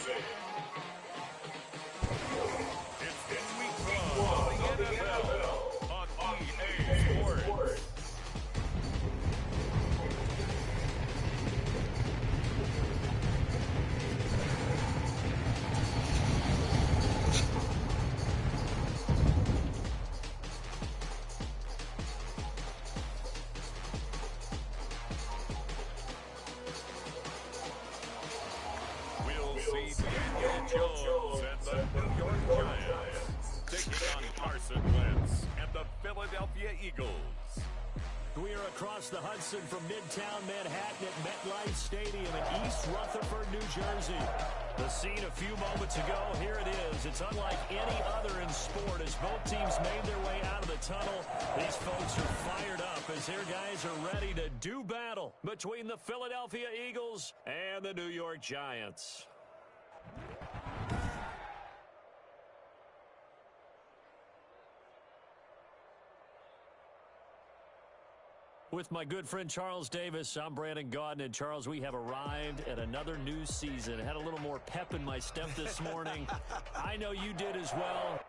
It's Week 1 of the NFL on EA Sports. We'll see Daniel Jones and the New York Giants taking on Carson Wentz and the Philadelphia Eagles. We are across the Hudson from Midtown Manhattan at MetLife Stadium in East Rutherford, New Jersey. The scene a few moments ago, here it is. It's unlike any other in sport as both teams made their way out of the tunnel. These folks are fired up as their guys are ready to do battle between the Philadelphia Eagles and the New York Giants. With my good friend Charles Davis, I'm Brandon Gaudin. And Charles, we have arrived at another new season. Had a little more pep in my step this morning. I know you did as well.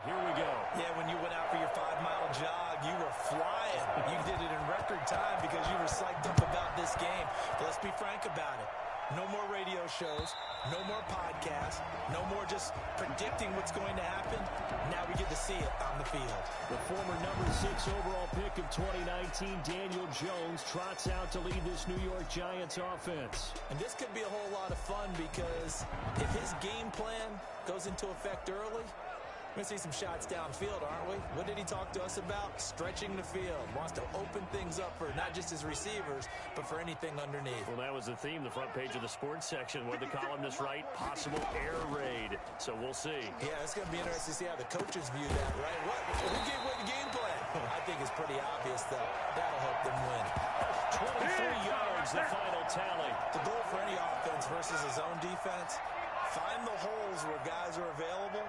Here we go. Yeah, when you went out for your 5-mile jog, you were flying. You did it in record time because you were psyched up about this game. But let's be frank about it. No more radio shows, no more podcasts, no more just predicting what's going to happen. Now we get to see it on the field. The former number 6 overall pick of 2019, Daniel Jones, trots out to lead this New York Giants offense. And this could be a whole lot of fun because if his game plan goes into effect early, we're going to see some shots downfield, aren't we? What did he talk to us about? Stretching the field. Wants to open things up for not just his receivers, but for anything underneath. Well, that was the theme, the front page of the sports section. What the columnists write? Possible air raid. So we'll see. Yeah, it's going to be interesting to see how the coaches view that, right? Who gave away the game plan? I think it's pretty obvious, though. That'll help them win. 23 yards, the final tally. The goal for any offense versus his own defense, find the holes where guys are available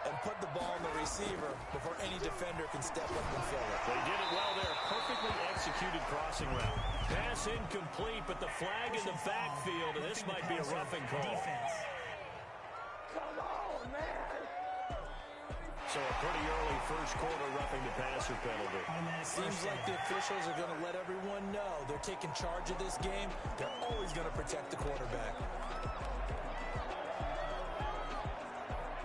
and put the ball in the receiver before any defender can step up and fill it. They did it well there. Perfectly executed crossing route. Pass incomplete, but the flag in the backfield, and this might be a roughing call. Come on, man. So a pretty early first quarter roughing the passer penalty. Seems like the officials are going to let everyone know they're taking charge of this game. They're always going to protect the quarterback.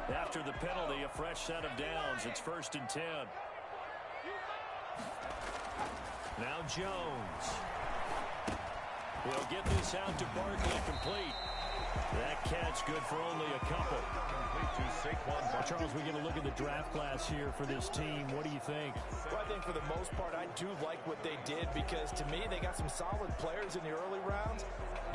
After the penalty, a fresh set of downs. It's 1st and 10. Now Jones. He'll get this out to Barkley, complete. That catch good for only a couple. Charles, we get a look at the draft class here for this team. What do you think? Well, I think for the most part, I do like what they did because, to me, they got some solid players in the early rounds.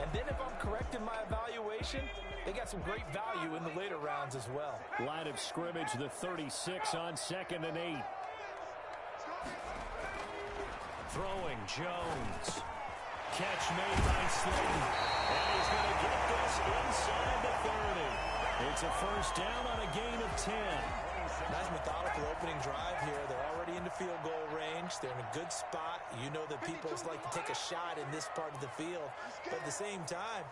And then if I'm correct in my evaluation, they got some great value in the later rounds as well. Line of scrimmage, the 36 on 2nd and 8. Throwing, Jones. Catch made by Slayton. And he's going to get this inside the 30. It's a first down on a gain of 10. Nice methodical opening drive here. They're already into field goal range. They're in a good spot. You know that people like to take a shot in this part of the field. But at the same time,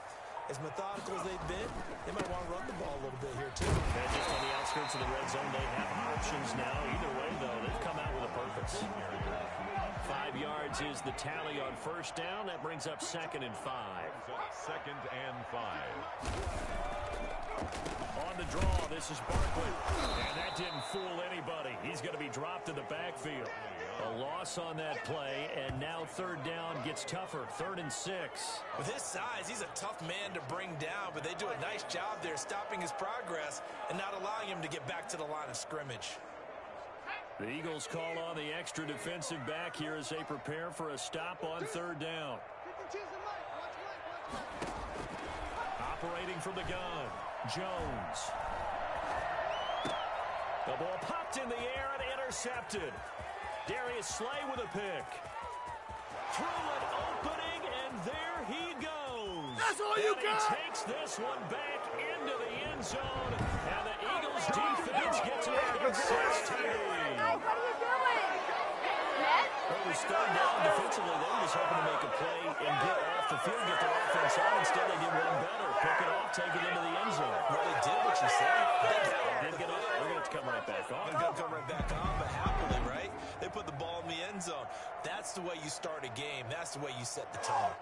as methodical as they've been, they might want to run the ball a little bit here, too. And just on the outskirts of the red zone, they have options now. Either way, though, they've come out with a purpose. 5 5 yards is the tally on first down. That brings up 2nd and 5. 2nd and 5. On the draw, this is Barkley. And that didn't fool anybody. He's going to be dropped in the backfield. A loss on that play, and now 3rd down gets tougher. 3rd and 6. With his size, he's a tough man to bring down, but they do a nice job there stopping his progress and not allowing him to get back to the line of scrimmage. The Eagles call on the extra defensive back here as they prepare for a stop on 3rd down. Operating from the gun, Jones. The ball popped in the air and intercepted. Darius Slay with a pick. Through an opening, and there he goes. That's all you got. He takes this one back into the end zone, and the Eagles defense gets a pick 16. Guys, what are you doing? Well, it was 3rd down defensively. They were just hoping to make a play and get off the field, get their offense out. Instead, they did one better. Pick it off, take it into the end zone. Well, they did what you said. Did get off. They're going to have to come right back on. They're going to come right back on, but happily, right? They put the ball in the end zone. That's the way you start a game. That's the way you set the tone.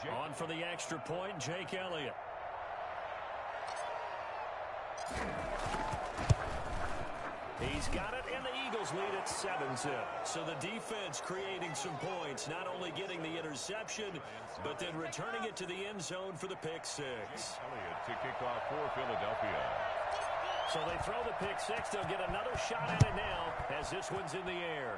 On for the extra point, Jake Elliott. He's got it, and the Eagles lead at 7-zip. So the defense creating some points, not only getting the interception, but then returning it to the end zone for the pick 6. Elliott to kick off for Philadelphia. So they throw the pick 6. They'll get another shot at it now as this one's in the air.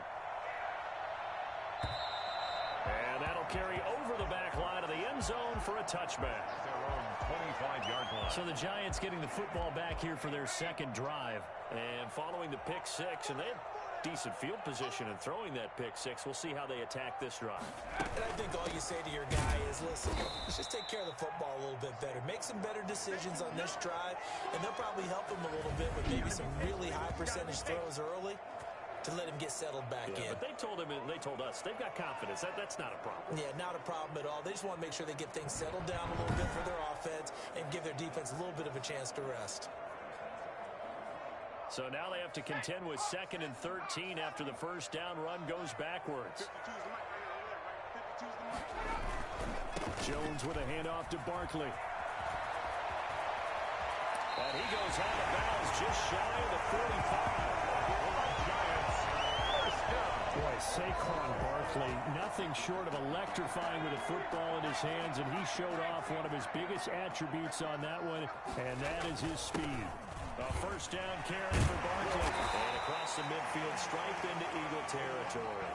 And that'll carry over the back line of the end zone for a touchback. Their own 25-yard line. So the Giants getting the football back here for their 2nd drive. And following the pick 6, and they have decent field position in throwing that pick 6. We'll see how they attack this drive. And I think all you say to your guy is, listen, let's just take care of the football a little bit better. Make some better decisions on this drive, and they'll probably help him a little bit with maybe some really high percentage throws early to let him get settled back in. But they told him, and they told us, they've got confidence. That's not a problem. Yeah, not a problem at all. They just want to make sure they get things settled down a little bit for their offense and give their defense a little bit of a chance to rest. So now they have to contend with 2nd and 13 after the first down run goes backwards. Jones with a handoff to Barkley. And he goes out of bounds just shy of the 45. Boy, Saquon Barkley, nothing short of electrifying with a football in his hands, and he showed off one of his biggest attributes on that one, and that is his speed. A first down carry for Barkley, and across the midfield stripe into Eagle territory.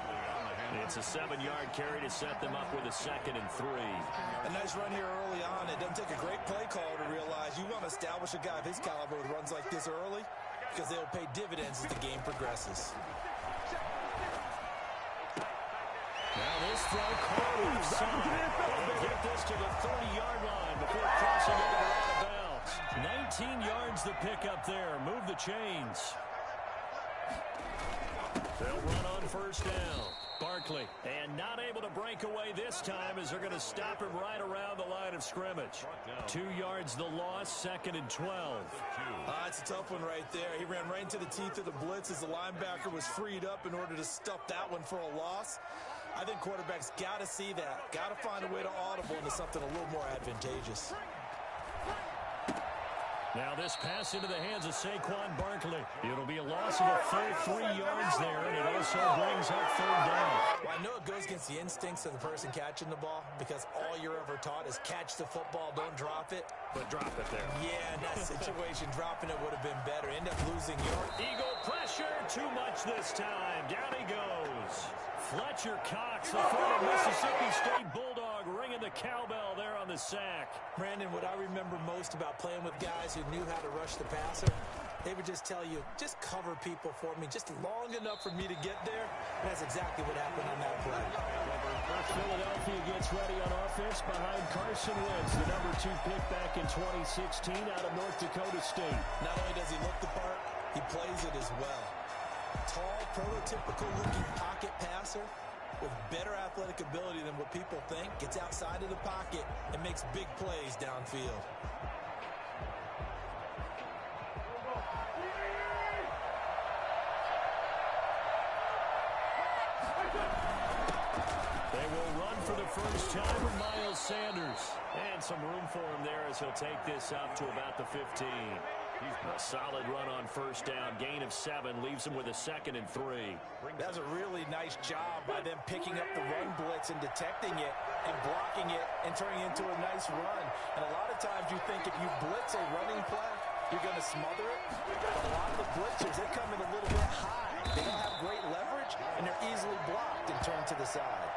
It's a 7-yard carry to set them up with a 2nd and 3. A nice run here early on. It doesn't take a great play caller to realize you want to establish a guy of his caliber with runs like this early because they'll pay dividends as the game progresses. Now this throw caught offside. They'll get this to the 30-yard line before crossing over out of bounds. 19 yards the pickup there. Move the chains. They'll run on first down. Barkley, and not able to break away this time as they're going to stop him right around the line of scrimmage. 2 yards the loss, 2nd and 12. It's a tough one right there. He ran right into the teeth of the blitz as the linebacker was freed up in order to stuff that one for a loss. I think quarterbacks got to see that. Got to find a way to audible into something a little more advantageous. Now this pass into the hands of Saquon Barkley. It'll be a loss of a full 3 yards there, and it also brings up 3rd down. Well, I know it goes against the instincts of the person catching the ball because all you're ever taught is catch the football, don't drop it. But drop it there. Yeah, in that situation, dropping it would have been better. End up losing yard. Eagle pressure, too much this time. Down he goes. Fletcher Cox, the former Mississippi State Bulldog, ringing the cowbell there on the sack. Brandon, what I remember most about playing with guys who knew how to rush the passer, they would just tell you, just cover people for me, just long enough for me to get there. And that's exactly what happened on that play. Philadelphia gets ready on offense behind Carson Wentz, the number 2 pick back in 2016 out of North Dakota State. Not only does he look the part, he plays it as well. Tall, prototypical-looking pocket passer with better athletic ability than what people think, gets outside of the pocket and makes big plays downfield. will run for the first time with Miles Sanders. And some room for him there as he'll take this up to about the 15. A solid run on first down. Gain of 7 leaves him with a 2nd and 3. That's a really nice job by them picking up the run blitz and detecting it and blocking it and turning it into a nice run. And a lot of times you think if you blitz a running play, you're going to smother it. But a lot of the blitzers, they come in a little bit high. They don't have great leverage, and they're easily blocked and turned to the side.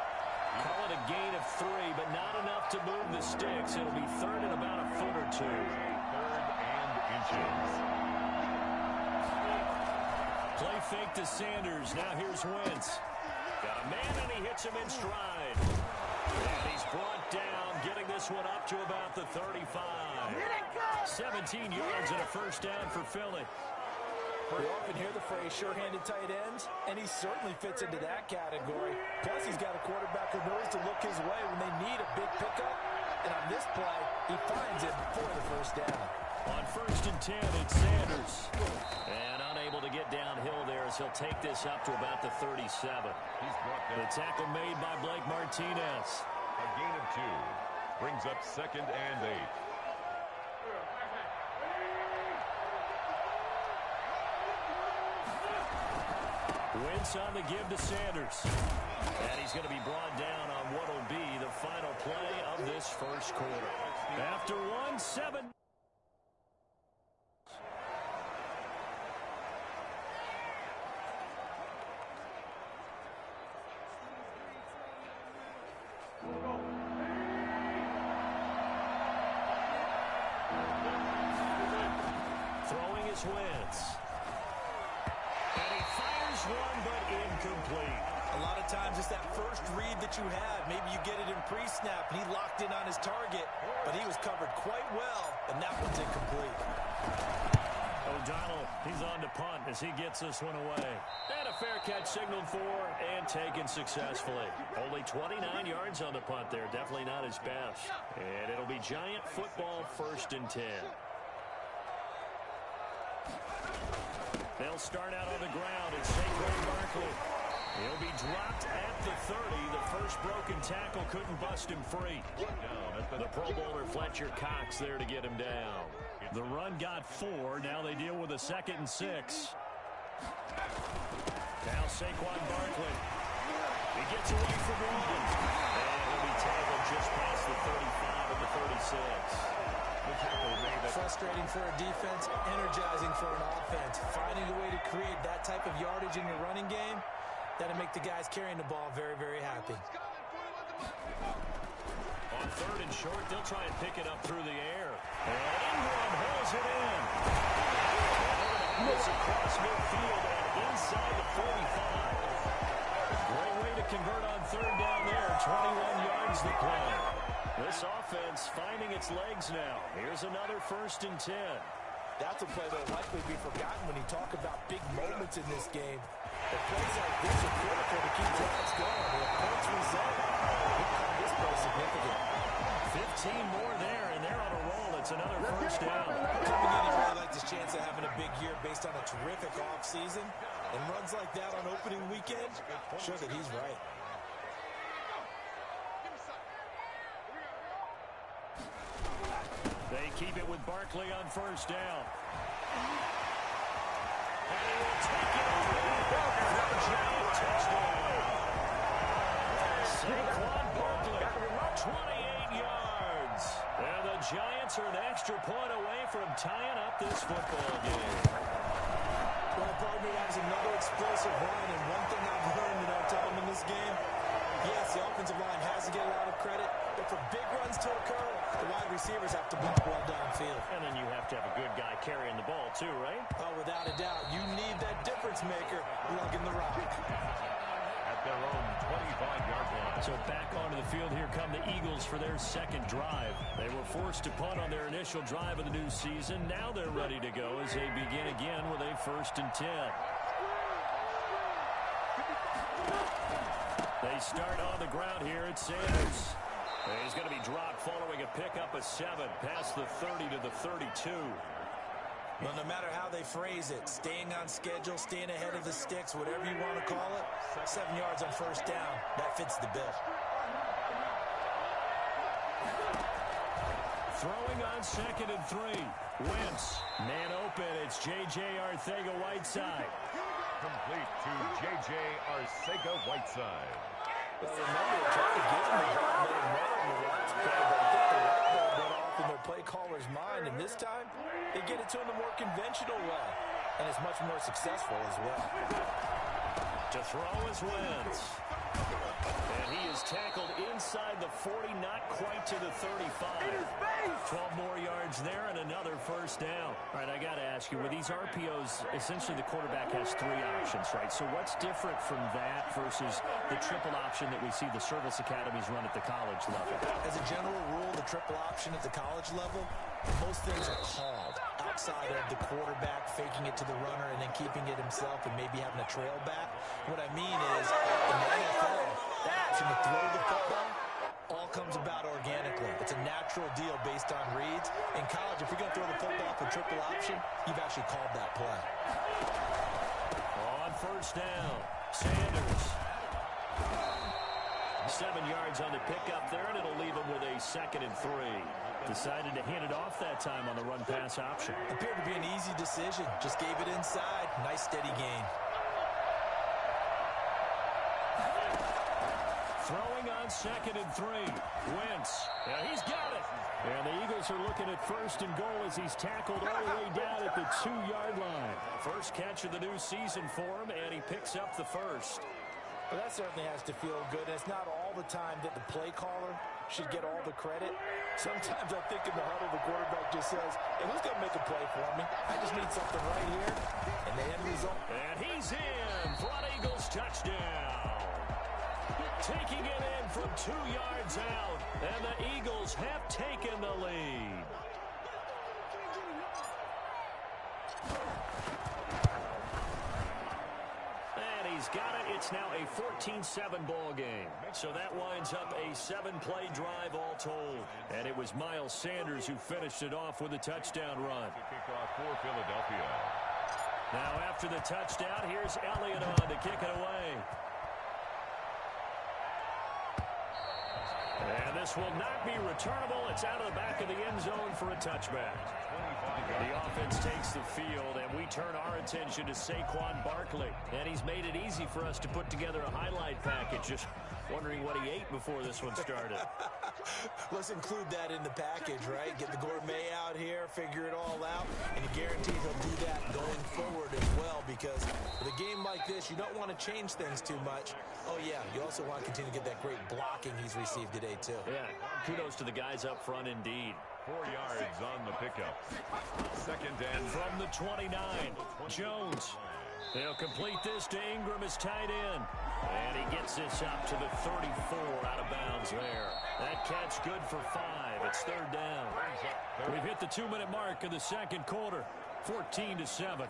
Call it a gain of 3, but not enough to move the sticks. It'll be 3rd and about a foot or 2. 3rd and inches. Play fake to Sanders. Now here's Wentz. Got a man, and he hits him in stride. And he's brought down, getting this one up to about the 35. 17 yards and a first down for Philly. We often hear the phrase sure-handed tight ends, and he certainly fits into that category. Plus, he's got a quarterback who knows to look his way when they need a big pickup. And on this play, he finds it for the first down. On 1st and 10, it's Sanders. And unable to get downhill there as he'll take this up to about the 37. The tackle made by Blake Martinez. A gain of 2. Brings up 2nd and 8. Wentz on the give to Sanders. And he's going to be brought down on what will be the final play of this first quarter. After 1-7. Throwing is Wentz. And he fires one, but incomplete. A lot of times it's that first read that you have. Maybe you get it in pre-snap, and he locked in on his target, but he was covered quite well, and that one's incomplete. O'Donnell, he's on to punt as he gets this one away. And a fair catch signaled for and taken successfully. Only 29 yards on the punt there. Definitely not his best. And it'll be Giant football 1st and 10. They'll start out on the ground. It's Saquon Barkley. He'll be dropped at the 30. The first broken tackle couldn't bust him free. The Pro Bowler Fletcher Cox there to get him down. The run got 4. Now they deal with a 2nd and 6. Now Saquon Barkley. He gets away from one. And he'll be tackled just past the 35 and the 36. Frustrating for a defense, energizing for an offense. Finding a way to create that type of yardage in your running game, that'll make the guys carrying the ball very, very happy. On 3rd and short, they'll try and pick it up through the air. And Ingram hauls it in. It's across midfield and inside the 45. Great way to convert on 3rd down there. 21 yards the play. This offense finding its legs now. Here's another 1st and 10. That's a play that will likely be forgotten when you talk about big moments in this game. But plays like this are critical to keep drives going. If points result, this play is significant. 15 more there, and they're on a roll. It's another first down. Coming in, he really likes his chance of having a big year based on a terrific offseason. And runs like that on opening weekend, show that he's right. They keep it with Barkley on first down. And he will take it for a giant touchdown. Saquon Barkley, 28 yards. And the Giants are an extra point away from tying up this football game. Well, partner, that was another explosive run, and one thing I've learned in our time in this game, yes, the offensive line has to get a lot of credit, but for big runs to occur, the wide receivers have to block well downfield. And then you have to have a good guy carrying the ball too, right? Oh, without a doubt. You need that difference maker lugging the rock. At their own 25-yard line. So back onto the field, here come the Eagles for their second drive. They were forced to punt on their initial drive of the new season. Now they're ready to go as they begin again with a 1st and 10. They start on the ground here at Sanders. He's going to be dropped following a pickup of 7 past the 30 to the 32. Well, no matter how they phrase it, staying on schedule, staying ahead of the sticks, whatever you want to call it, 7 yards on first down, that fits the bill. Throwing on 2nd and 3. Wentz. Man open. It's J.J. Arcega-Whiteside. Complete to J.J. Arcega-Whiteside. Well, remember, trying to get him the ball, let him run on the last play, but I think the light bulb went off in their play caller's mind, and this time, they get it to him the more conventional way, and it's much more successful as well. To throw is Wentz. And he is tackled inside the 40, not quite to the 35. 12 more yards there and another first down. All right, I got to ask you, with these RPOs, essentially the quarterback has 3 options, right? So what's different from that versus the triple option that we see the service academies run at the college level? As a general rule, the triple option at the college level, most things are called outside of the quarterback faking it to the runner and then keeping it himself and maybe having a trail back. What I mean is, in the NFL, that option to throw the football all comes about organically. It's a natural deal based on reads. In college, if you're going to throw the football for triple option, you've actually called that play. On first down, Sanders. 7 yards on the pickup there, and it'll leave him with a 2nd and 3. Decided to hand it off that time on the run-pass option. Appeared to be an easy decision. Just gave it inside. Nice, steady gain. Throwing on 2nd and 3. Wentz. Yeah, he's got it. And the Eagles are looking at 1st and goal as he's tackled all the way down at the 2-yard line. First catch of the new season for him, and he picks up the first. Well, that certainly has to feel good. And it's not all the time that the play caller should get all the credit. Sometimes I think in the huddle, the quarterback just says, hey, who's going to make a play for me? I just need something right here. And the end result. And he's in. Front Eagles touchdown. Taking it in from 2 yards out. And the Eagles have taken the lead. He's got it. It's now a 14-7 ball game. So that winds up a 7-play drive all told. And it was Miles Sanders who finished it off with a touchdown run. Kickoff for Philadelphia. Now after the touchdown, here's Elliott on to kick it away. And this will not be returnable. It's out of the back of the end zone for a touchback. The offense takes the field, and we turn our attention to Saquon Barkley. And he's made it easy for us to put together a highlight package. Just wondering what he ate before this one started. Let's include that in the package, right? Get the gourmet out here, figure it all out, and you guarantee he'll do that going forward as well, because with a game like this, you don't want to change things too much. Oh, yeah, you also want to continue to get that great blocking he's received today, too. Yeah, kudos to the guys up front indeed. 4 yards on the pickup. 2nd and from the 29. Jones. They'll complete this to Ingram as tight end. And he gets this up to the 34 out of bounds there. That catch good for 5. It's 3rd down. We've hit the 2-minute mark of the 2nd quarter. 14-7.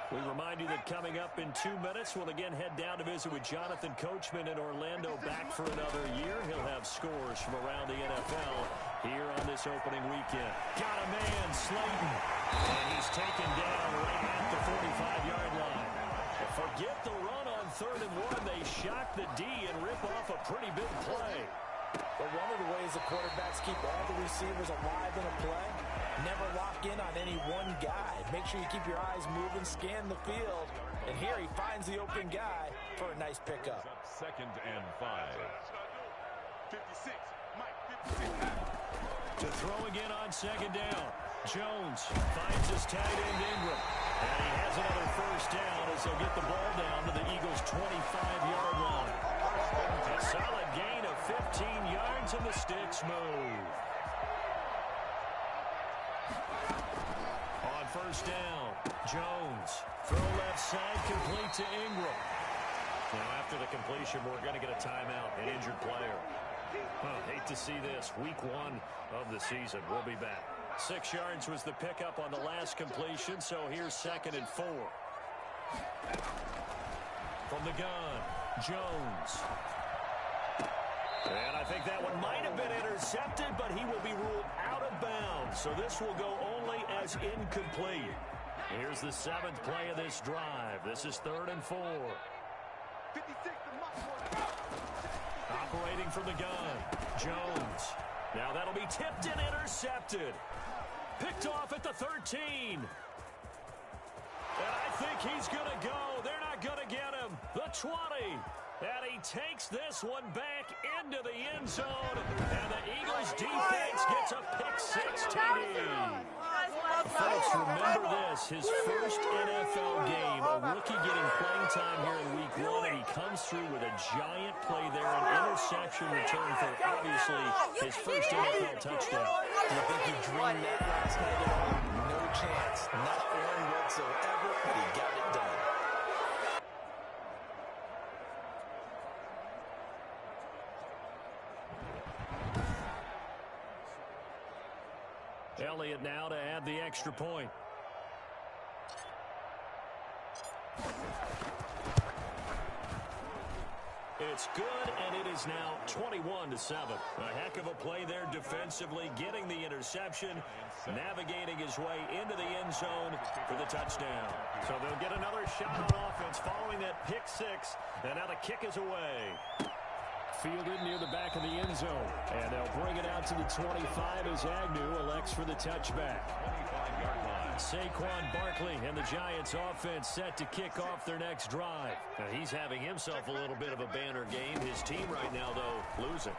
We remind you that coming up in 2 minutes, we'll again head down to visit with Jonathan Coachman in Orlando, back for another year. He'll have scores from around the NFL here on this opening weekend. Got a man, Slayton, and he's taken down right at the 45-yard line. Forget the run on 3rd and 1. They shock the D and rip off a pretty big play. But one of the ways the quarterbacks keep all the receivers alive in a play, never lock in on any one guy. Make sure you keep your eyes moving, scan the field. And here he finds the open guy for a nice pickup. 2nd and 5. 56, Mike, 56. To throw again on 2nd down. Jones finds his tight end Ingram. And he has another first down as they'll get the ball down to the Eagles' 25-yard line. A solid gain of 15 yards and the sticks move. On 1st down, Jones. Throw left side, complete to Ingram. Now after the completion, we're going to get a timeout, an injured player. Hate to see this. Week 1 of the season. We'll be back. 6 yards was the pickup on the last completion, so here's 2nd and 4. From the gun, Jones. think that one might have been intercepted, but he will be ruled out of bounds. So this will go only as incomplete. Here's the 7th play of this drive. This is 3rd and 4. 56 to Montford. Operating from the gun, Jones. Now that'll be tipped and intercepted. Picked off at the 13. And I think he's going to go. They're not going to get him. The 20. And he takes this one back into the end zone. And the Eagles defense gets a pick-6 TD. Folks, remember this. His first NFL game, a rookie getting playing time here in week 1, and he comes through with a giant play there, an interception return for, obviously, his first NFL touchdown. You think he dreamed that last night at all? No chance. Not one whatsoever, but he got it done. Elliott now to add the extra point. It's good, and it is now 21-7. A heck of a play there defensively, getting the interception, navigating his way into the end zone for the touchdown. So they'll get another shot on offense following that pick-6, and now the kick is away. Fielded near the back of the end zone, and they'll bring it out to the 25 as Agnew elects for the touchback. 25-yard line. Saquon Barkley and the Giants offense set to kick off their next drive. Now he's having himself a little bit of a banner game. His team right now, though, losing.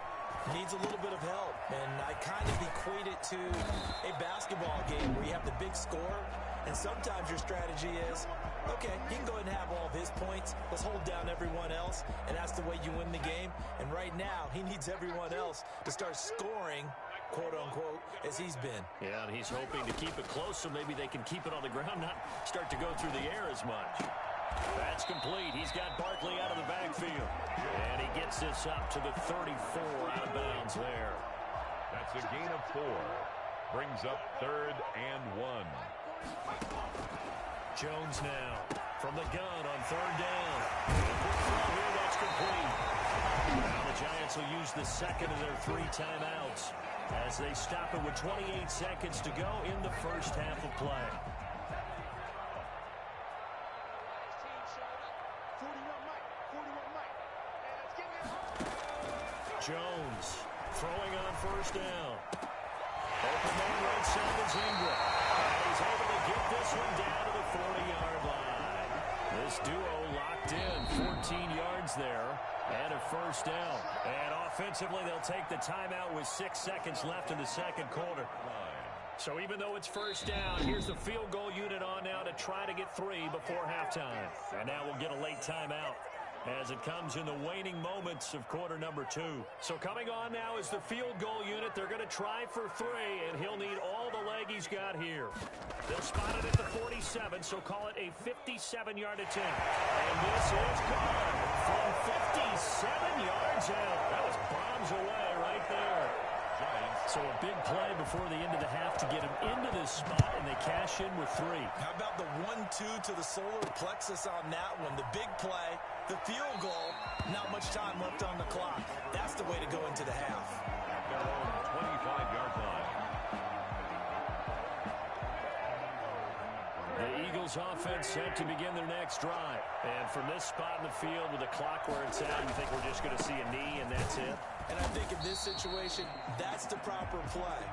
Needs a little bit of help, and I kind of equate it to a basketball game where you have the big score, and sometimes your strategy is, okay, he can go ahead and have all of his points. Let's hold down everyone else, and that's the way you win the game. And right now, he needs everyone else to start scoring, quote-unquote, as he's been. Yeah, and he's hoping to keep it close so maybe they can keep it on the ground, not start to go through the air as much. That's complete. He's got Barkley out of the backfield. And he gets this up to the 34 out of bounds there. That's a gain of 4. Brings up 3rd and 1. Jones now from the gun on 3rd down. Here, that's complete. Now the Giants will use the second of their 3 timeouts as they stop it with 28 seconds to go in the first half of play. Jones throwing on 1st down. Open man right side is Ingram. And he's able to get this one down to the 40-yard line. This duo locked in 14 yards there and a 1st down. And offensively, they'll take the timeout with 6 seconds left in the second quarter. So even though it's 1st down, here's the field goal unit on now to try to get 3 before halftime. And now we'll get a late timeout as it comes in the waning moments of quarter number 2. So coming on now is the field goal unit. They're going to try for 3, and he'll need all the leg he's got here. They'll spot it at the 47, so call it a 57-yard attempt. And this is good from 57 yards out. That was bombs away right there. So a big play before the end of the half to get him into this spot, and they cash in with 3. How about the 1-2 to the solar plexus on that one? The big play, the field goal, not much time left on the clock. That's the way to go into the half. At their own 25-yard line. The Eagles offense set to begin their next drive. And from this spot in the field with the clock where it's at, you think we're just going to see a knee and that's it? And I think in this situation, that's the proper play.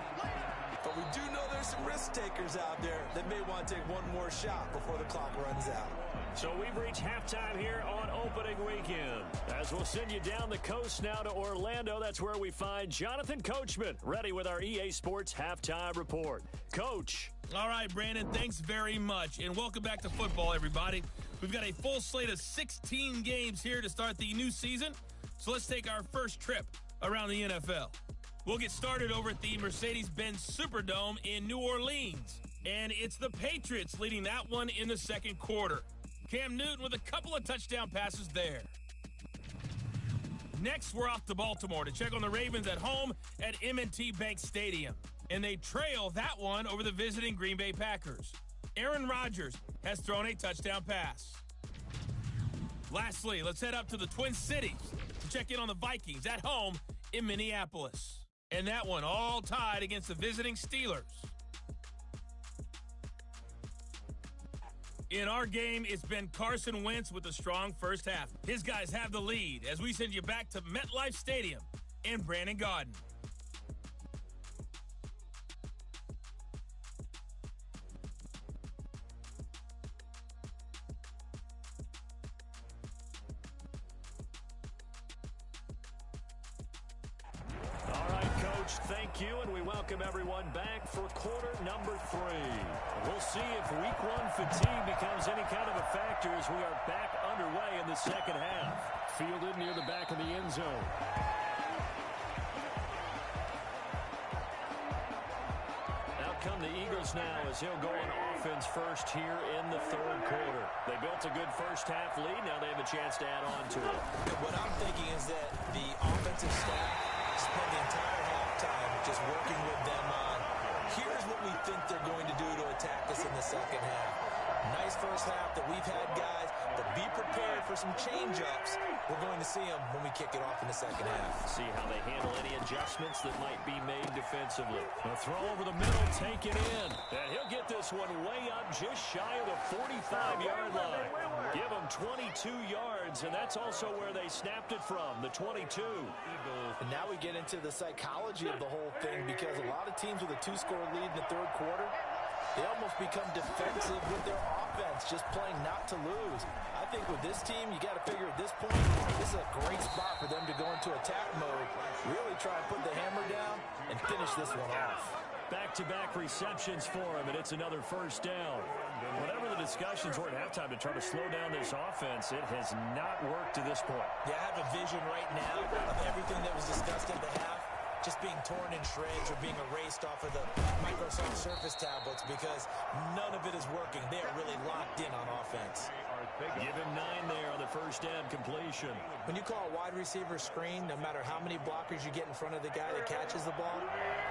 But we do know there's some risk takers out there that may want to take one more shot before the clock runs out. So we've reached halftime here on opening weekend. As we'll send you down the coast now to Orlando, that's where we find Jonathan Coachman, ready with our EA Sports Halftime Report. Coach. All right, Brandon, thanks very much. And welcome back to football, everybody. We've got a full slate of 16 games here to start the new season. So let's take our first trip around the NFL. We'll get started over at the Mercedes-Benz Superdome in New Orleans. And it's the Patriots leading that one in the second quarter. Cam Newton with a couple of touchdown passes there. Next, we're off to Baltimore to check on the Ravens at home at M&T Bank Stadium. And they trail that one over the visiting Green Bay Packers. Aaron Rodgers has thrown a touchdown pass. Lastly, let's head up to the Twin Cities to check in on the Vikings at home in Minneapolis. And that one all tied against the visiting Steelers. In our game, it's been Carson Wentz with a strong first half. His guys have the lead as we send you back to MetLife Stadium in Brandon Gaudin. Thank you, and we welcome everyone back for quarter number 3. We'll see if week 1 fatigue becomes any kind of a factor as we are back underway in the second half. Fielded near the back of the end zone. Out come the Eagles now as he'll go on offense first here in the third quarter. They built a good first half lead. Now they have a chance to add on to it. What I'm thinking is that the offensive staff spent the entire halftime just working with them on, here's what we think they're going to do to attack us in the second half. Nice first half that we've had, guys, but be prepared for some change-ups. We're going to see them when we kick it off in the second half. See how they handle any adjustments that might be made defensively. A throw over the middle, take it in. And he'll get this one way up just shy of the 45-yard line. Give them 22 yards, and that's also where they snapped it from, the 22. And now we get into the psychology of the whole thing, because a lot of teams with a 2-score lead in the third quarter, they almost become defensive with their offense, just playing not to lose. I think with this team, you got to figure at this point, this is a great spot for them to go into attack mode, really try and put the hammer down and finish this one off. Back-to-back receptions for him, and it's another first down. Whatever the discussions were at halftime to try to slow down this offense, it has not worked to this point. Yeah, I have a vision right now of everything that was discussed at the half just being torn in shreds or being erased off of the Microsoft Surface tablets, because none of it is working. They are really locked in on offense. Give him 9 there on the first down completion. When you call a wide receiver screen, no matter how many blockers you get in front of the guy that catches the ball,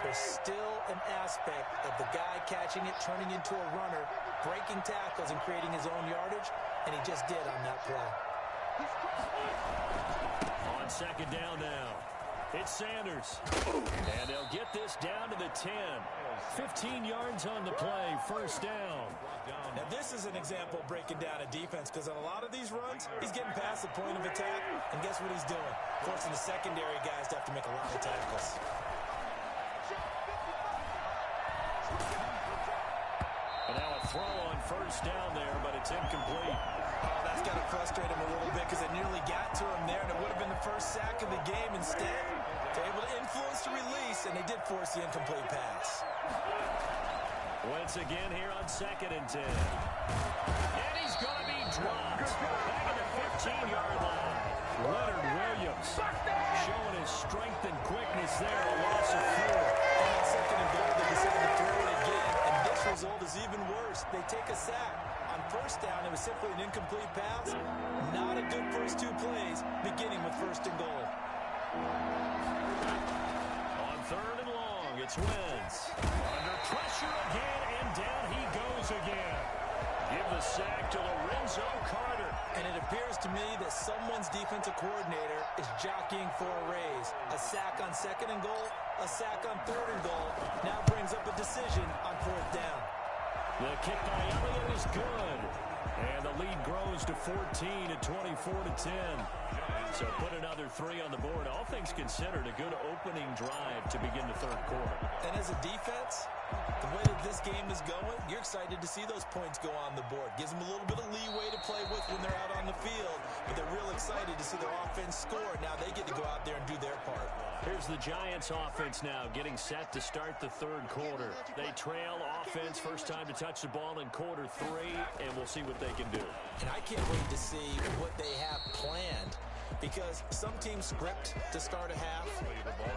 there's still an aspect of the guy catching it, turning into a runner, breaking tackles and creating his own yardage, and he just did on that play. On second down now, it's Sanders. And they'll get this down to the 10. 15 yards on the play, first down. Now this is an example of breaking down a defense, because on a lot of these runs, he's getting past the point of attack, and guess what he's doing? Forcing the secondary guys to have to make a lot of tackles. And now a throw on first down there, but it's incomplete. Oh, that's got to frustrate him a little bit, because it nearly got to him there, and it would have been the first sack of the game. Instead, they're able to influence the release, and they did force the incomplete pass. Once again here on 2nd and 10. And he's going to be dropped. Back at the 15-yard line. Leonard Williams showing his strength and quickness there. A loss of 4. And on 2nd and goal, they decided to throw it again, and this result is even worse. They take a sack. On first down, it was simply an incomplete pass. Not a good first 2 plays, beginning with 1st and goal. On 3rd and long, it's Wentz. Under pressure again, and down he goes again. Give the sack to Lorenzo Carter. And it appears to me that someone's defensive coordinator is jockeying for a raise. A sack on 2nd and goal, a sack on 3rd and goal, now brings up a decision on 4th down. The kick by Elliott is good. And the lead grows to 14 at 24-10. So put another 3 on the board. All things considered, a good opening drive to begin the third quarter. And as a defense, the way that this game is going, you're excited to see those points go on the board. Gives them a little bit of leeway to play with when they're out on the field. But they're real excited to see their offense score. Now they get to go out there and do their part. Here's the Giants offense now getting set to start the third quarter. They trail offense, first time to touch the ball in quarter 3, and we'll see what they can do. And I can't wait to see what they have planned, because some teams script to start a half.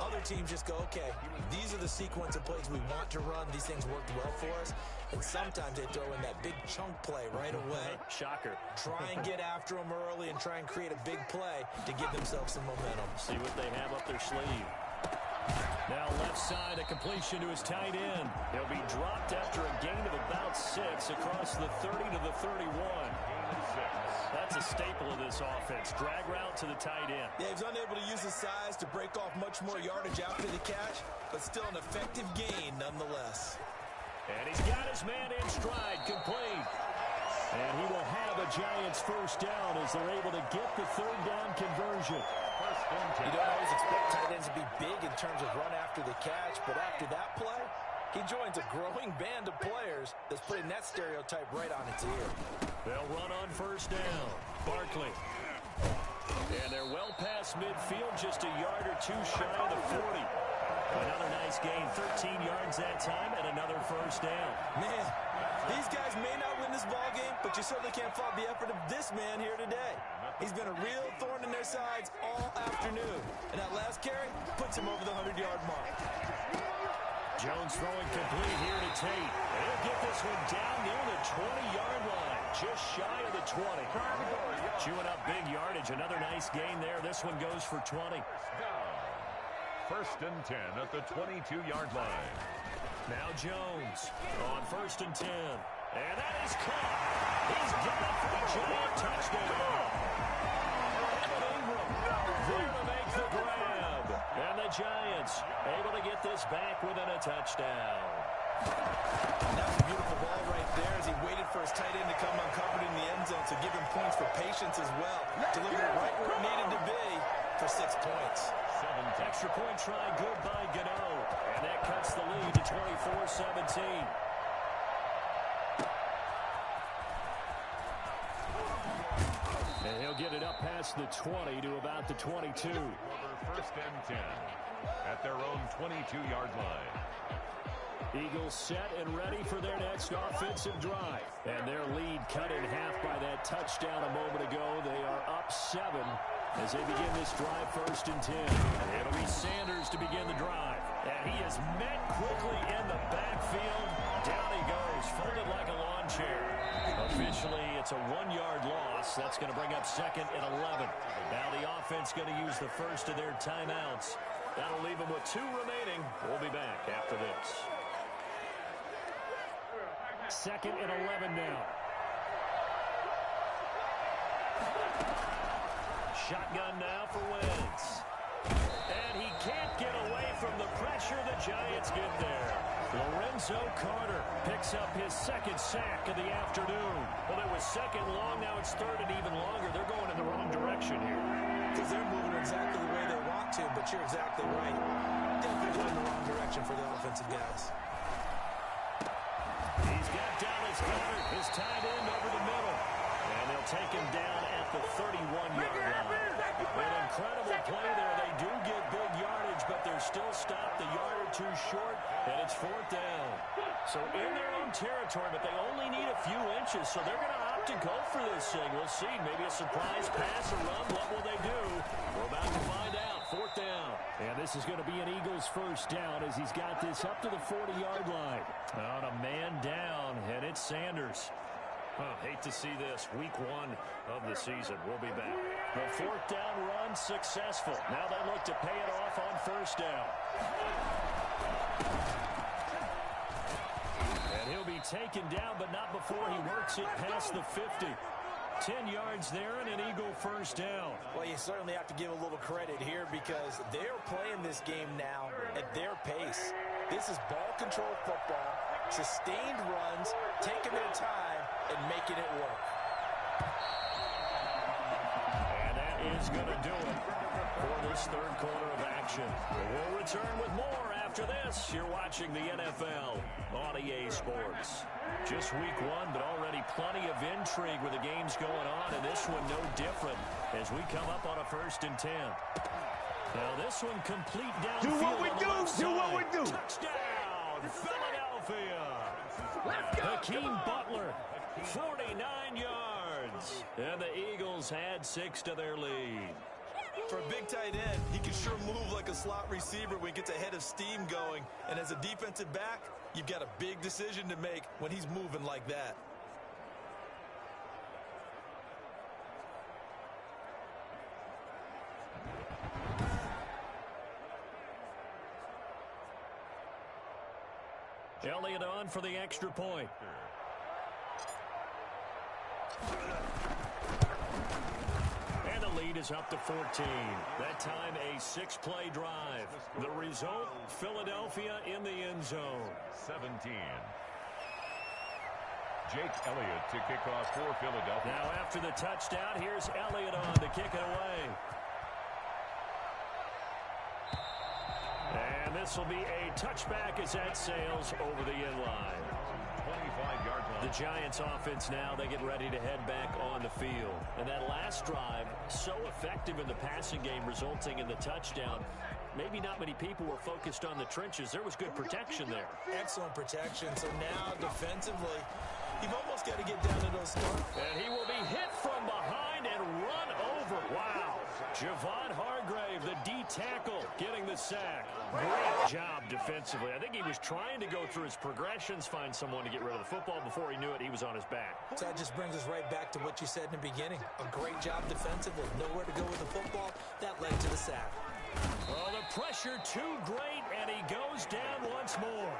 Other teams just go, okay, these are the sequence of plays we want to run. These things worked well for us. And sometimes they throw in that big chunk play right away. Shocker. Try and get after them early and try and create a big play to give themselves some momentum. See what they have up their sleeve. Now left side, a completion to his tight end. He'll be dropped after a gain of about 6 across the 30 to the 31. That's a staple of this offense. Drag route to the tight end. Yeah, he's unable to use his size to break off much more yardage after the catch, but still an effective gain nonetheless. And he's got his man in stride, complete. And he will have a Giants first down as they're able to get the third down conversion. You don't always expect tight ends to be big in terms of run after the catch, but after that play, he joins a growing band of players that's putting that stereotype right on its ear. They'll run on first down. Barkley. And they're well past midfield, just a yard or two shy of the 40. Another nice gain, 13 yards that time, and another first down. Man, these guys may not win this ball game, but you certainly can't fault the effort of this man here today. He's been a real thorn in their sides all afternoon. And that last carry puts him over the 100-yard mark. Jones throwing complete here to Tate. And he'll get this one down near the 20-yard line, just shy of the 20. Chewing up big yardage, another nice gain there. This one goes for 20. First and 10 at the 22-yard line. Now Jones on first and 10. And that is caught. He's got it for the Giant touchdown. Evan Ingram there to make the grab. And the Giants able to get this back within a touchdown. That's a beautiful ball right there as he waited for his tight end to come uncovered in the end zone to give him points for patience as well. Delivered it right where it needed to be for 6 points. Extra point try good by Gano. And that cuts the lead to 24-17. And he'll get it up past the 20 to about the 22. First and 10 at their own 22-yard line. Eagles set and ready for their next offensive drive. And their lead cut in half by that touchdown a moment ago. They are up 7 as they begin this drive first and 10. It'll be Sanders to begin the drive. And he is met quickly in the backfield. Down he goes, folded like a lawn chair. Officially, it's a 1-yard loss. That's going to bring up second and 11. Now the offense going to use the first of their timeouts. That'll leave them with 2 remaining. We'll be back after this. Second and 11 now. Shotgun now for Wentz. And he can't get away from the pressure. The Giants get there. Lorenzo Carter picks up his second sack of the afternoon. Well, it was second long. Now it's third and even longer. They're going in the wrong direction here. Because they're moving exactly the way they want to, but you're exactly right. Definitely in the wrong direction for the offensive guys. He's got Dallas Goedert, his tight end, over the middle. And they'll take him down at the 31-yard line. An incredible play there. They do get big yardage, but they're still stopped a yard or two short, and it's fourth down. So in their own territory, but they only need a few inches, so they're going to opt to go for this thing. We'll see. Maybe a surprise pass or run. What will they do? We're about to find out. Fourth down. And this is going to be an Eagles first down as he's got this up to the 40-yard line. On a man down, and it's Sanders. Hate to see this. Week 1 of the season. We'll be back. The fourth down run successful. Now they look to pay it off on first down. And he'll be taken down, but not before he works it past the 50. 10 yards there and an Eagle first down. Well, you certainly have to give a little credit here because they're playing this game now at their pace. This is ball control football, sustained runs, taking their time, and making it work. And that is going to do it for this third quarter of action. We'll return with more after this. You're watching the NFL on EA Sports. Just week 1, but already plenty of intrigue with the games going on, and this one no different as we come up on a first and 10. Now this one complete downfield. Do what we do! Do what we do! Touchdown, Philadelphia! Hakeem Butler, 49 yards. And the Eagles had 6 to their lead. For a big tight end, he can sure move like a slot receiver when he gets a head of steam going. And as a defensive back, you've got a big decision to make when he's moving like that. Elliott on for the extra point. the lead is up to 14. That time a 6-play drive. The result, Philadelphia in the end zone. 17. Jake Elliott to kick off for Philadelphia. Now after the touchdown, here's Elliott on to kick it away. And this will be a touchback as that sails over the end line. 25-yard line. The Giants offense now, they get ready to head back on the field. And that last drive, so effective in the passing game, resulting in the touchdown. Maybe not many people were focused on the trenches. There was good protection there. Excellent protection. So now defensively, you've almost got to get down to those spots. And he will be hit from behind and run over. Wow. Javon Hargrave, the D tackle, getting the sack. Great job defensively. I think he was trying to go through his progressions, find someone to get rid of the football. Before he knew it, he was on his back. So that just brings us right back to what you said in the beginning. A great job defensively. Nowhere to go with the football. That led to the sack. Oh, the pressure too great, and he goes down once more.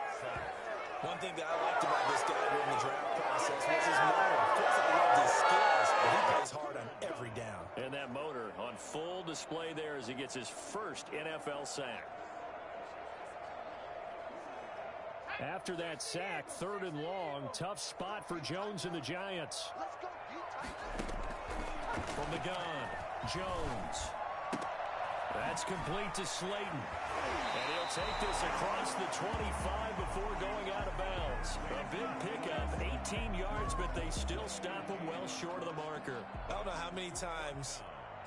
One thing that I liked about this guy during the draft process was his motor. Of course, I loved his skills, but he plays hard on every down. And that motor on full display there as he gets his first NFL sack. After that sack, 3rd and long, tough spot for Jones and the Giants. From the gun, Jones. That's complete to Slayton. And he'll take this across the 25 before going out of bounds. A big pickup, 18 yards, but they still stop him well short of the marker. I don't know how many times,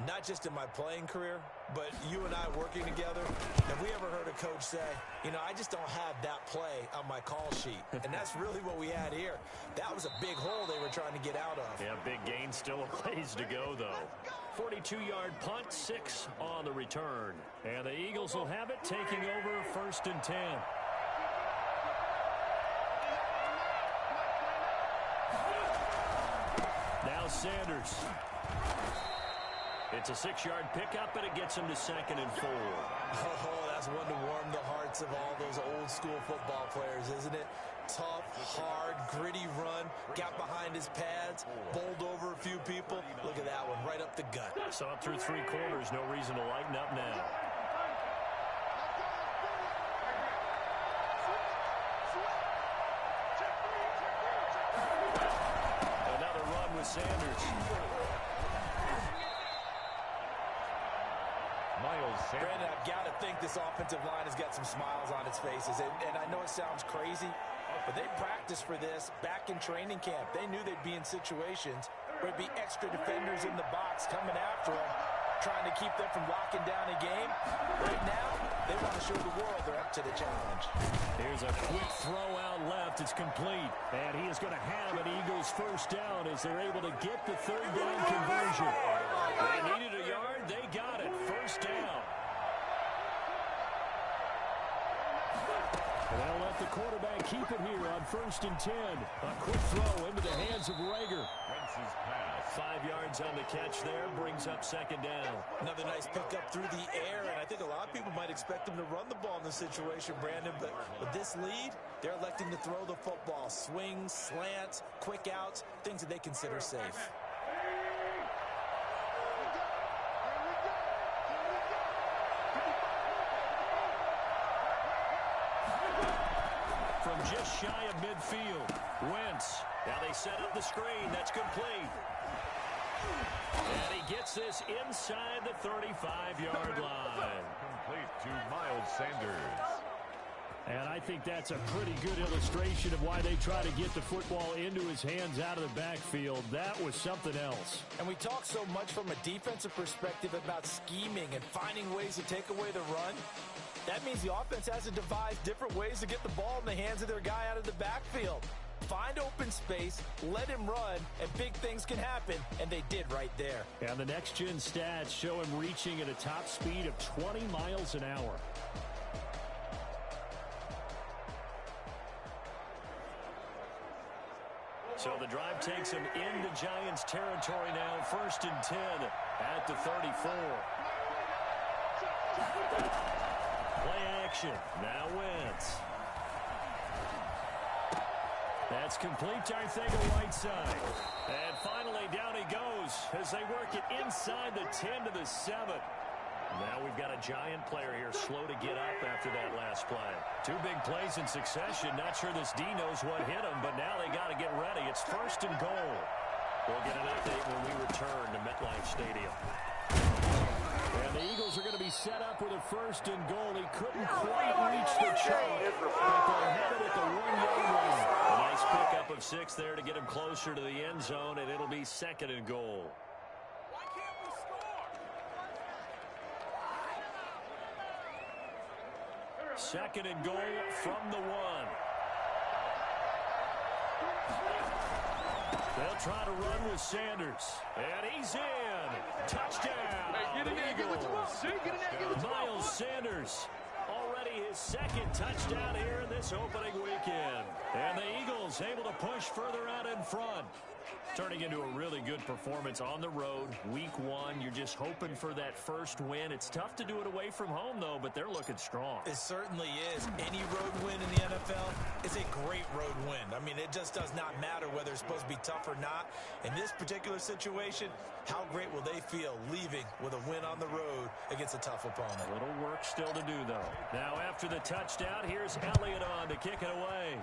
not just in my playing career, but you and I working together, have we ever heard a coach say, you know, I just don't have that play on my call sheet. And that's really what we had here. That was a big hole they were trying to get out of. Yeah, big gain, still a ways to go, though. 42-yard punt, 6 on the return. And the Eagles will have it, taking over 1st and 10. Now Sanders. It's a 6-yard pickup, and it gets him to 2nd and 4. Oh, that's one to warm the hearts of all those old-school football players, isn't it? Tough, hard, gritty run, got behind his pads, bowled over a few people. Look at that one, right up the gut. Saw it through 3 quarters, no reason to lighten up now. Another run with Sanders. Brandon, I've got to think this offensive line has got some smiles on its faces. And I know it sounds crazy, but they practiced for this back in training camp. They knew they'd be in situations where there'd be extra defenders in the box coming after them, trying to keep them from locking down a game. Right now, they want to show the world they're up to the challenge. Here's a quick throw out left. It's complete. And he is going to have an Eagles first down as they're able to get the 3rd down conversion. They needed a yard. They got it. First down. And they'll let the quarterback keep it here on 1st and 10. A quick throw into the hands of Rager. 5 yards on the catch there, brings up 2nd down. Another nice pickup through the air, and I think a lot of people might expect them to run the ball in this situation, Brandon, but with this lead, they're electing to throw the football. Swings, slants, quick outs, things that they consider safe. From just shy of midfield, Wentz. Now they set up the screen. That's complete. And he gets this inside the 35-yard line. Complete to Miles Sanders. And I think that's a pretty good illustration of why they try to get the football into his hands out of the backfield. That was something else. And we talk so much from a defensive perspective about scheming and finding ways to take away the run. That means the offense has to devise different ways to get the ball in the hands of their guy out of the backfield. Find open space, let him run, and big things can happen, and they did right there. And the next-gen stats show him reaching at a top speed of 20 miles an hour. So the drive takes him into Giants territory now, 1st and 10 at the 34. Play action. Now Wentz. That's complete to Arcega-Whiteside. And finally, down he goes as they work it inside the 10 to the 7. Now we've got a Giant player here slow to get up after that last play. Two big plays in succession. Not sure this D knows what hit him, but now they got to get ready. It's 1st and goal. We'll get an update when we return to MetLife Stadium. And the Eagles are going to be set up with a 1st and goal. He couldn't quite reach the chalk, but they're headed at the 1-yard line. A nice pickup of 6 there to get him closer to the end zone, and it'll be 2nd and goal. Why can't we score? 2nd and goal from the 1. They'll try to run with Sanders. And he's in. Touchdown. Hey, get in there, get what you want. Get in there, get what you want. Miles Sanders. Already his 2nd touchdown here in this opening weekend. And the Eagles able to push further out in front. Turning into a really good performance on the road. Week 1, you're just hoping for that first win. It's tough to do it away from home, though, but they're looking strong. It certainly is. Any road win in the NFL is a great road win. I mean, it just does not matter whether it's supposed to be tough or not. In this particular situation, how great will they feel leaving with a win on the road against a tough opponent? A little work still to do, though. Now, after the touchdown, here's Elliott on to kick it away.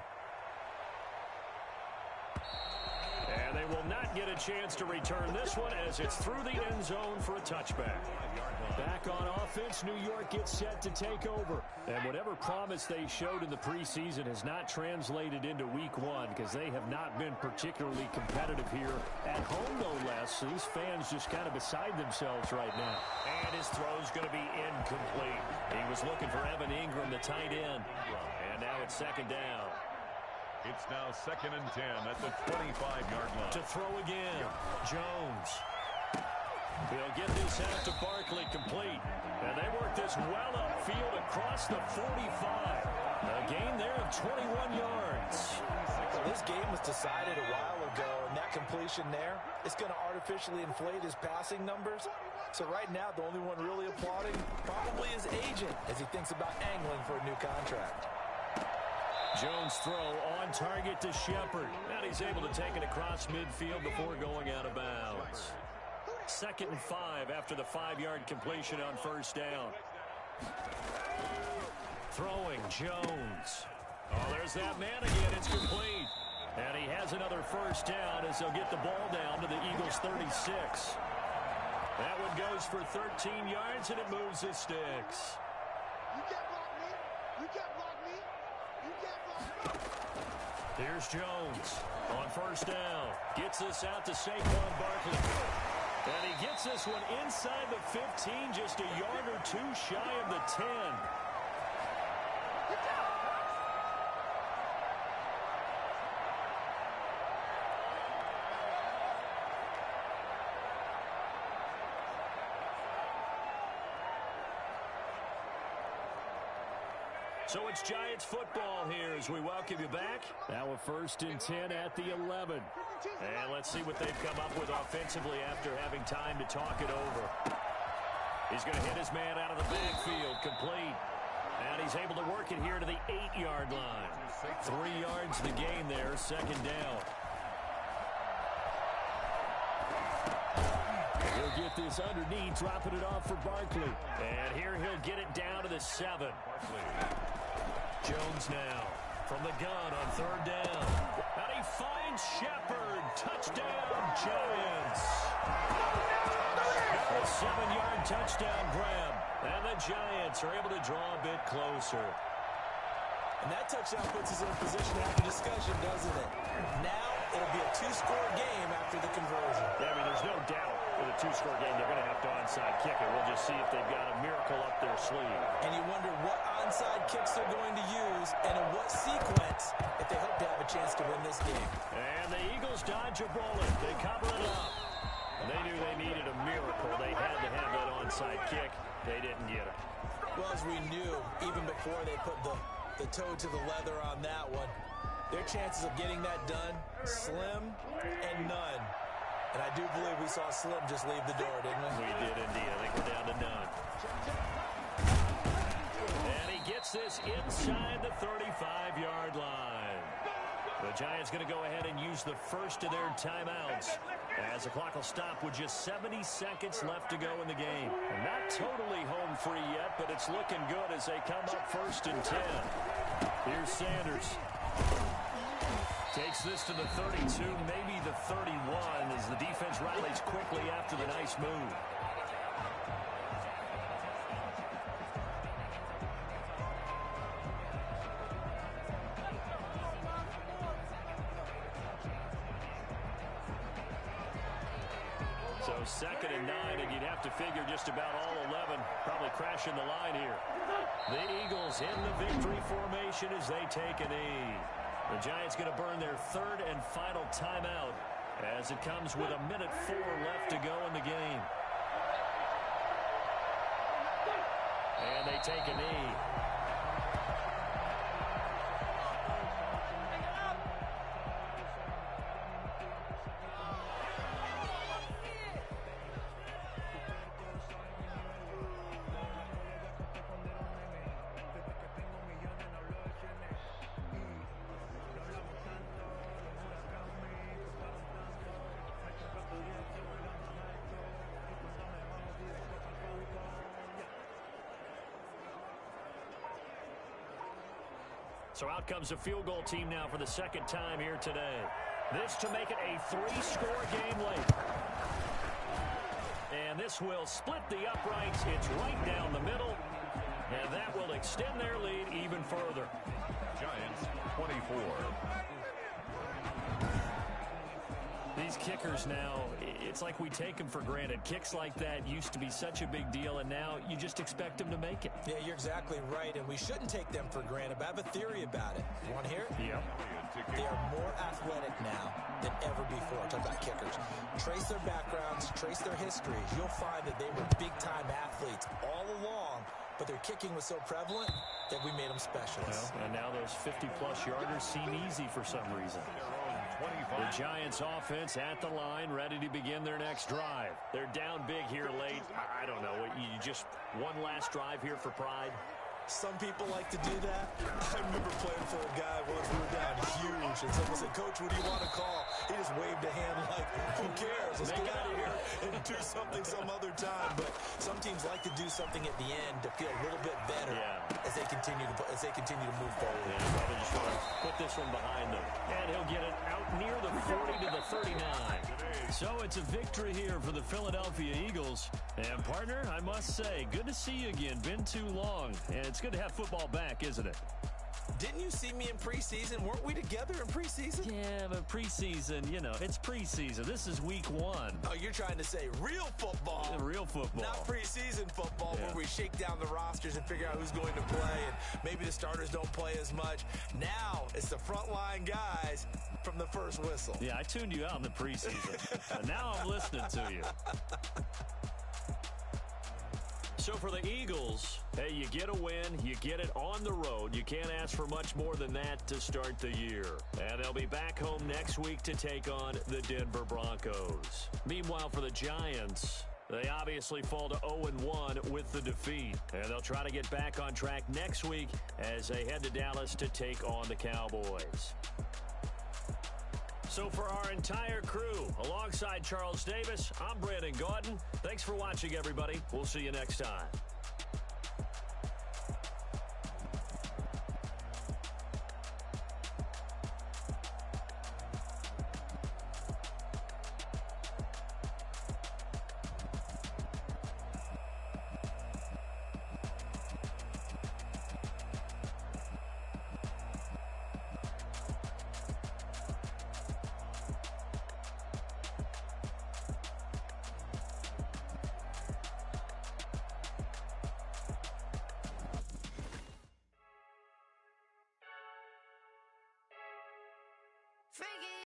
And they will not get a chance to return this one as it's through the end zone for a touchback. Back on offense, New York gets set to take over. And whatever promise they showed in the preseason has not translated into week 1 because they have not been particularly competitive here at home, no less. These fans just kind of beside themselves right now. And his throw's going to be incomplete. He was looking for Evan Ingram, the tight end. And now it's 2nd down. It's now 2nd and 10 at the 25-yard line. To throw again, Jones. He'll get this out to Barkley complete. And they work this well upfield across the 45. A gain there of 21 yards. Well, this game was decided a while ago, and that completion there, it's going to artificially inflate his passing numbers. So right now, the only one really applauding probably his agent as he thinks about angling for a new contract. Jones' throw on target to Shepard. And he's able to take it across midfield before going out of bounds. 2nd and 5 after the 5-yard completion on 1st down. Throwing Jones. Oh, there's that man again. It's complete. And he has another 1st down as they'll get the ball down to the Eagles' 36. That one goes for 13 yards, and it moves the sticks. You can't block me. You can't block me. You can't block me. Here's Jones on 1st down. Gets this out to Saquon Barkley. And he gets this one inside the 15, just a yard or 2 shy of the 10. So it's Giants football here as we welcome you back. Now a 1st and 10 at the 11. And let's see what they've come up with offensively after having time to talk it over. He's going to hit his man out of the backfield, complete. And he's able to work it here to the 8-yard line. 3 yards the gain there, 2nd down. He'll get this underneath, dropping it off for Barkley. And here he'll get it down to the 7. Jones now from the gun on 3rd down. And he finds Shepard. Touchdown, Giants. A 7-yard touchdown grab. And the Giants are able to draw a bit closer. And that touchdown puts us in a position to have a discussion, doesn't it? Now it'll be a 2-score game after the conversion. Yeah, I mean, there's no doubt with a 2-score game they're going to have to onside kick it. We'll just see if they've got a miracle up their sleeve. And you wonder what onside kicks they're going to use and in what sequence if they hope to have a chance to win this game. And the Eagles dodge a bullet. They cover it up. They knew they needed a miracle. They had to have that onside kick. They didn't get it. Well, as we knew, even before they put the toe to the leather on that one, their chances of getting that done, slim and none. And I do believe we saw Slim just leave the door, didn't we? We did indeed. I think we're down to none. And he gets this inside the 35-yard line. The Giants going to go ahead and use the first of their timeouts as the clock will stop with just 70 seconds left to go in the game. And not totally home free yet, but it's looking good as they come up 1st and 10. Here's Sanders. Takes this to the 32, maybe the 31, as the defense rallies quickly after the nice move. So 2nd and 9, and you'd have to figure just about all 11 probably crashing the line here. The Eagles in the victory formation as they take a knee. The Giants going to burn their 3rd and final timeout as it comes with 1:04 left to go in the game. And they take a knee. So out comes a field goal team now for the 2nd time here today. This to make it a 3-score game late. And this will split the uprights. It's right down the middle. And that will extend their lead even further. Giants 24. These kickers now, it's like we take them for granted. Kicks like that used to be such a big deal, and now you just expect them to make it. Yeah, you're exactly right, and we shouldn't take them for granted, but I have a theory about it. You want to hear it? Yep. They are more athletic now than ever before. I'm talking about kickers. Trace their backgrounds, trace their histories. You'll find that they were big-time athletes all along, but their kicking was so prevalent that we made them specialists. Well, and now those 50-plus yarders seem easy for some reason. The Giants offense at the line, ready to begin their next drive. They're down big here late. I don't know. You just one last drive here for pride? Some people like to do that. I remember playing for a guy once. We were down huge, and someone said, "Coach, what do you want to call?" He just waved a hand like, "Who cares? Let's get out of here and do something some other time." But some teams like to do something at the end to feel a little bit better as they continue to move forward. Yeah, probably just want to put this one behind them. And he'll get it out near the 40 to the 39. So it's a victory here for the Philadelphia Eagles. And, partner, I must say, good to see you again. Been too long. And it's good to have football back, isn't it? Didn't you see me in preseason? Weren't we together in preseason? Yeah, but preseason, you know, it's preseason. This is week 1. Oh, you're trying to say real football. Real football. Not preseason football where we shake down the rosters and figure out who's going to play, and maybe the starters don't play as much. Now it's the frontline guys from the first whistle. Yeah, I tuned you out in the preseason. And now I'm listening to you. So for the Eagles, hey, you get a win, you get it on the road. You can't ask for much more than that to start the year. And they'll be back home next week to take on the Denver Broncos. Meanwhile, for the Giants, they obviously fall to 0-1 with the defeat. And they'll try to get back on track next week as they head to Dallas to take on the Cowboys. So for our entire crew, alongside Charles Davis, I'm Brandon Gaudin. Thanks for watching, everybody. We'll see you next time.